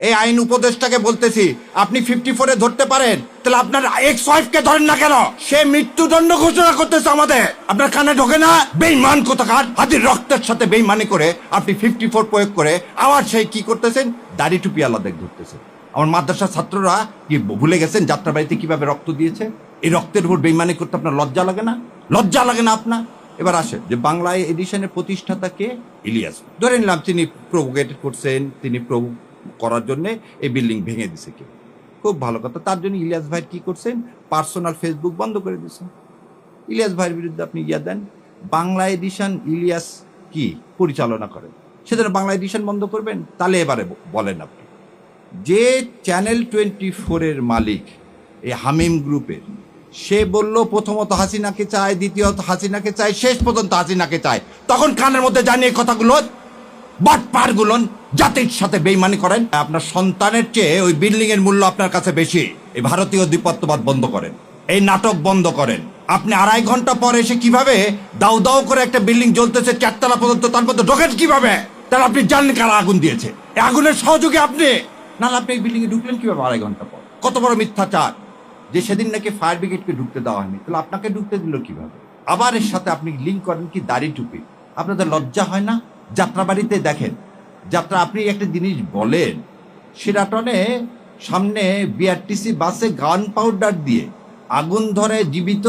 এই আইন উপদেষ্টাকে বলতেছি, আপনি 54-এ ধরতে পারেন, তাহলে আপনার এক্স ওয়াইফকে ধরেন না কেন? সে মৃত্যুদণ্ড ঘোষণা করতেছে আমাদের, আপনার কানে ঢোকে না? বেঈমান কোথাকার, হাতির রক্তের সাথে বেঈমানি করে আপনি 54 প্রয়োগ করে আবার সেই কি করতেছেন, দাড়ি টুপি আলাদা ধরতেছেন। আমার মাদ্রাসার ছাত্ররা কি ভুলে গেছেন যাত্রাবাড়িতে কিভাবে রক্ত দিয়েছে? এই রক্তের উপর বেঈমানি করতে আপনার লজ্জা লাগে না? লজ্জা লাগে না আপনার? এবার আসে যে বাংলা এডিশনের প্রতিষ্ঠাতা কে? ইলিয়াস। ধরে নিলাম তিনি প্রভোকেট করছেন, তিনি প্রভু করার জন্য এই বিল্ডিং ভেঙে দিছে কে? খুব ভালো কথা। তার জন্য ইলিয়াস ভাই কি করছেন? পার্সোনাল ফেসবুক বন্ধ করে দিয়েছেন। ইলিয়াস ভাইয়ের বিরুদ্ধে আপনি ইয়া দেন। বাংলা এডিশন ইলিয়াস কি পরিচালনা করেন, সেজন্য বাংলা এডিশন বন্ধ করবেন? তাহলে এবারে বলেন আপনি, যে চ্যানেল 24-এর মালিক এই হামিম গ্রুপের, সে বলল প্রথমত হাসিনাকে চায়, দ্বিতীয়ত হাসিনাকে চায়, শেষ পর্যন্ত হাসিনাকে চায়, তখন কানের মধ্যে জানিয়ে কথাগুলো বাটপার গুলন জাতির সাথে বেইমানি করেন। আপনার সন্তানের চেয়ে ওই বিল্ডিং এর মূল্য আপনার কাছে বেশি। এই ভারতীয় দ্বিপত্ববাদ বন্ধ করেন, এই নাটক বন্ধ করেন। আপনি 2.5 ঘন্টা পরে এসে কিভাবে দাউ দাউ করে একটা বিল্ডিং জ্বলতেছে 4 তলা পর্যন্ত, তার মধ্যে ঢোকেন কিভাবে? তাহলে আপনি জানেন কারা আগুন দিয়েছে? এই আগুনের সহযোগী আপনি। নাহলে আপনি এই বিল্ডিং এ ঢুকলেন কিভাবে 2.5 ঘন্টা পর? কত বড় মিথ্যাচার যে সেদিন নাকি ফায়ার ব্রিগেডকে ঢুকতে দেওয়া হয়নি, তাহলে আপনাকে ঢুকতে দিল কিভাবে? আবার এর সাথে আপনি লিঙ্ক করেন কি দাড়ি টুপি। আপনাদের লজ্জা হয় না? যাত্রাবাড়িতে দেখেন, যাত্রা আপনি একটা জিনিস বলেন, সেরাটনে সামনে বিআরটিসি বাসে গান পাউডার দিয়ে আগুন ধরে জীবিত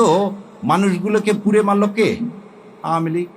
মানুষগুলোকে পুড়ে মারল কে? আওয়ামী লীগ।